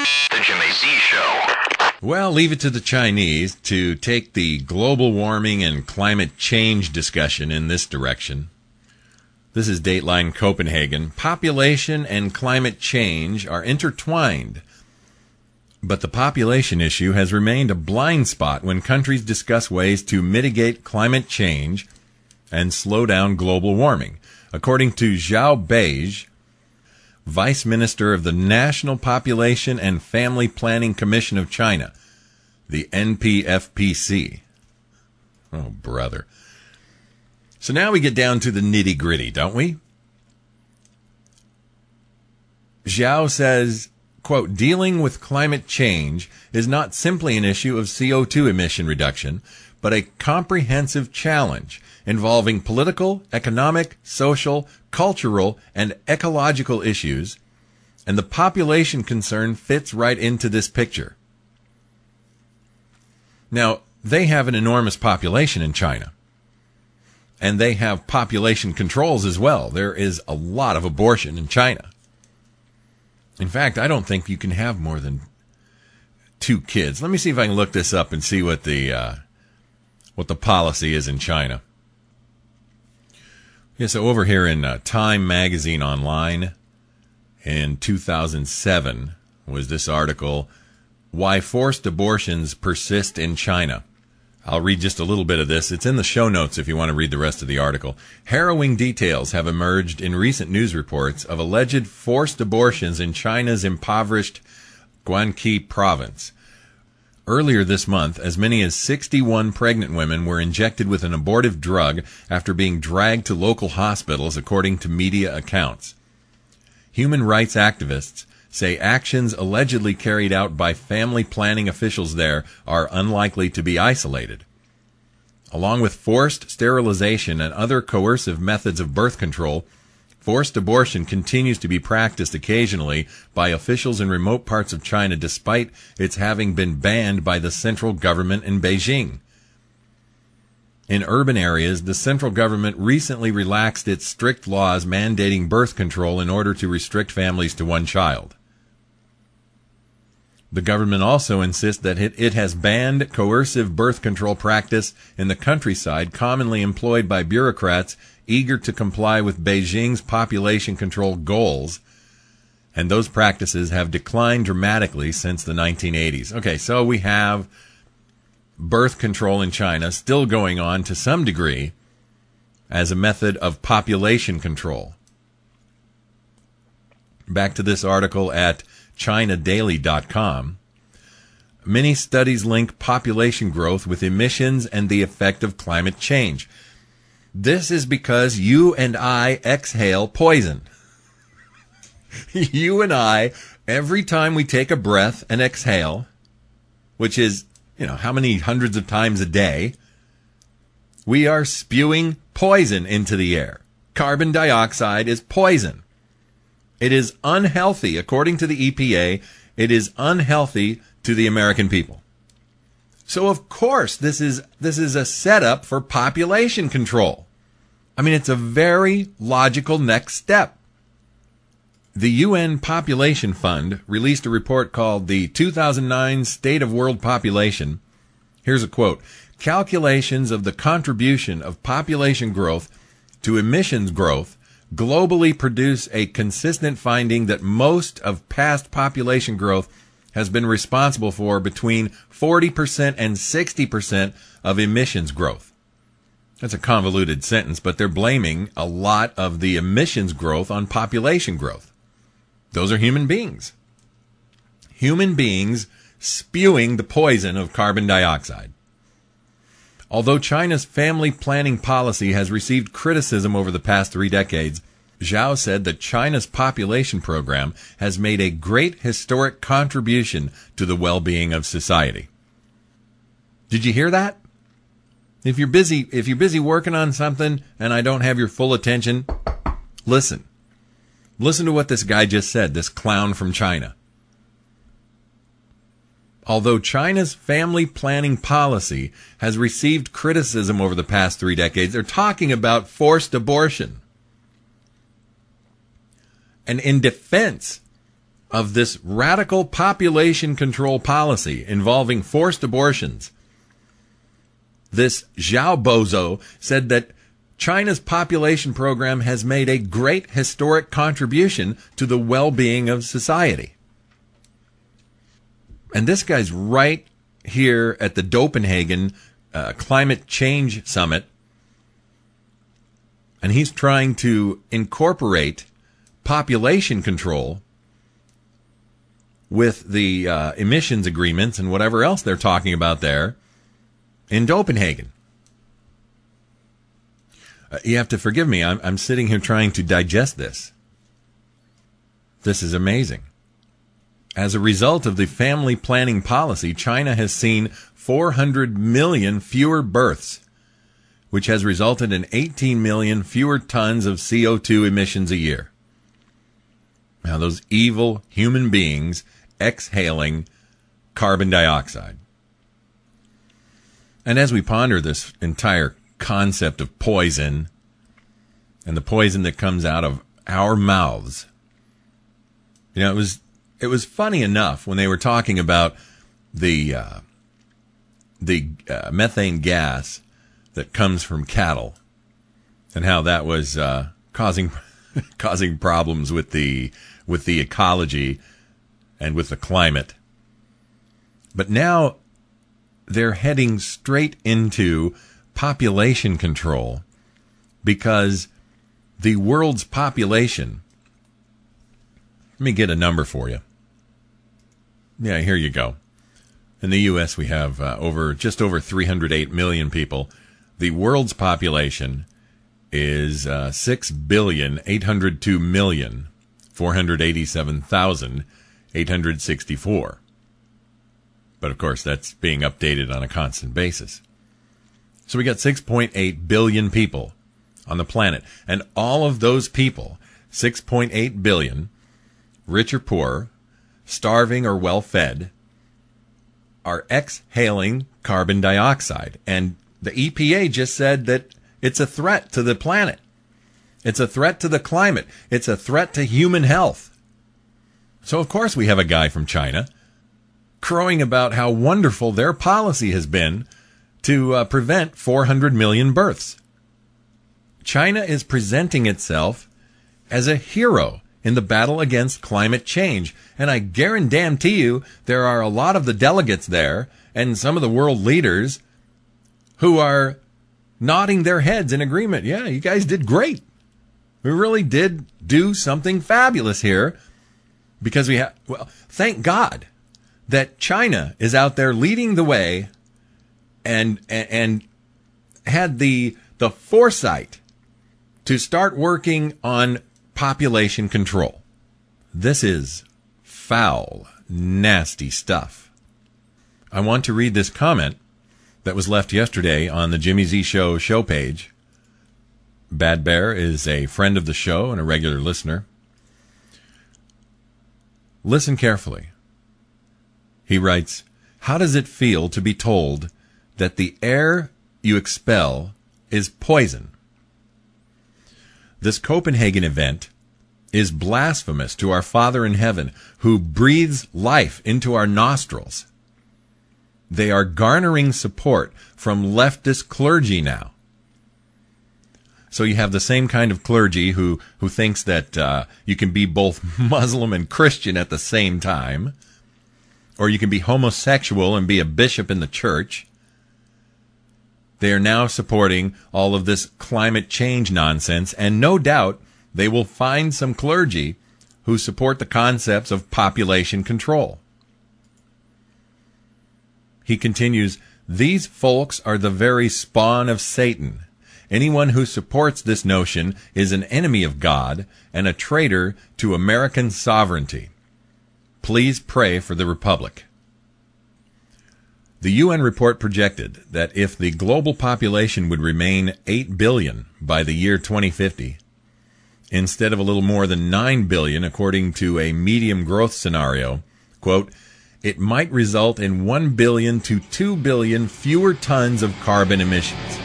The Jimmy Z Show. Well, leave it to the Chinese to take the global warming and climate change discussion in this direction. This is Dateline Copenhagen. Population and climate change are intertwined, but the population issue has remained a blind spot when countries discuss ways to mitigate climate change and slow down global warming. According to Zhao Beige, Vice Minister of the National Population and Family Planning Commission of China, the NPFPC. Oh, brother. So now we get down to the nitty-gritty, don't we? Zhao says, quote, dealing with climate change is not simply an issue of CO2 emission reduction, but a comprehensive challenge involving political, economic, social, cultural, and ecological issues, and the population concern fits right into this picture. Now, they have an enormous population in China, and they have population controls as well. There is a lot of abortion in China. In fact, I don't think you can have more than 2 kids. Let me see if I can look this up and see what the policy is in China. Yeah, so over here in Time Magazine Online in 2007 was this article, Why Forced Abortions Persist in China. I'll read just a little bit of this. It's in the show notes if you want to read the rest of the article. Harrowing details have emerged in recent news reports of alleged forced abortions in China's impoverished Guangxi province. Earlier this month, as many as 61 pregnant women were injected with an abortive drug after being dragged to local hospitals, according to media accounts. Human rights activists say actions allegedly carried out by family planning officials there are unlikely to be isolated. Along with forced sterilization and other coercive methods of birth control, forced abortion continues to be practiced occasionally by officials in remote parts of China, despite its having been banned by the central government in Beijing. In urban areas, the central government recently relaxed its strict laws mandating birth control in order to restrict families to 1 child. The government also insists that it has banned coercive birth control practice in the countryside commonly employed by bureaucrats eager to comply with Beijing's population control goals, and those practices have declined dramatically since the 1980s. Okay, so we have birth control in China still going on to some degree as a method of population control. Back to this article at ChinaDaily.com. Many studies link population growth with emissions and the effect of climate change. This is because you and I exhale poison. You and I, every time we take a breath and exhale, which is, how many hundreds of times a day, we are spewing poison into the air. Carbon dioxide is poison. It is unhealthy, according to the EPA, it is unhealthy to the American people. So of course, this is a setup for population control. I mean, it's a very logical next step. The UN Population Fund released a report called the 2009 State of World Population. Here's a quote. Calculations of the contribution of population growth to emissions growth globally produce a consistent finding that most of past population growth has been responsible for between 40% and 60% of emissions growth. That's a convoluted sentence, but they're blaming a lot of the emissions growth on population growth. Those are human beings. Human beings spewing the poison of carbon dioxide. Although China's family planning policy has received criticism over the past 3 decades, Zhao said that China's population program has made a great historic contribution to the well-being of society. Did you hear that? If you're busy working on something and I don't have your full attention, listen. Listen to what this guy just said, this clown from China. Although China's family planning policy has received criticism over the past 3 decades, they're talking about forced abortion. And in defense of this radical population control policy involving forced abortions. This Zhao Bozo said that China's population program has made a great historic contribution to the well-being of society. And this guy's right here at the Copenhagen Climate Change Summit, and he's trying to incorporate population control with the emissions agreements and whatever else they're talking about there in Copenhagen. You have to forgive me. I'm sitting here trying to digest this. This is amazing. As a result of the family planning policy, China has seen 400 million fewer births, which has resulted in 18 million fewer tons of CO2 emissions a year. Now, those evil human beings exhaling carbon dioxide. And as we ponder this entire concept of poison and the poison that comes out of our mouths, you know, it was funny enough when they were talking about the methane gas that comes from cattle and how that was causing problems with the ecology and with the climate. But now they're heading straight into population control because the world's population, let me get a number for you. Yeah, here you go. In the U.S., we have just over 308 million people. The world's population is 6,802,487,864. But, of course, that's being updated on a constant basis. So we got 6.8 billion people on the planet. And all of those people, 6.8 billion, rich or poor, starving or well-fed, are exhaling carbon dioxide. And the EPA just said that it's a threat to the planet. It's a threat to the climate. It's a threat to human health. So, of course, we have a guy from China crowing about how wonderful their policy has been to prevent 400 million births. China is presenting itself as a hero in the battle against climate change. And I guarantee you there are a lot of the delegates there and some of the world leaders who are nodding their heads in agreement. Yeah, you guys did great. We really did do something fabulous here because thank God that China is out there leading the way and had the foresight to start working on population control. This is foul, nasty stuff. I want to read this comment that was left yesterday on the Jimmy Z show page. Bad Bear is a friend of the show and a regular listener. Listen carefully. He writes, "How does it feel to be told that the air you expel is poison? This Copenhagen event is blasphemous to our Father in heaven, who breathes life into our nostrils. They are garnering support from leftist clergy now." So you have the same kind of clergy who thinks that you can be both Muslim and Christian at the same time, or you can be homosexual and be a bishop in the church. They are now supporting all of this climate change nonsense, and no doubt they will find some clergy who support the concepts of population control. He continues, "These folks are the very spawn of Satan. Anyone who supports this notion is an enemy of God and a traitor to American sovereignty. Please pray for the Republic." The UN report projected that if the global population would remain 8 billion by the year 2050, instead of a little more than 9 billion according to a medium growth scenario, quote, "it might result in 1 billion to 2 billion fewer tons of carbon emissions."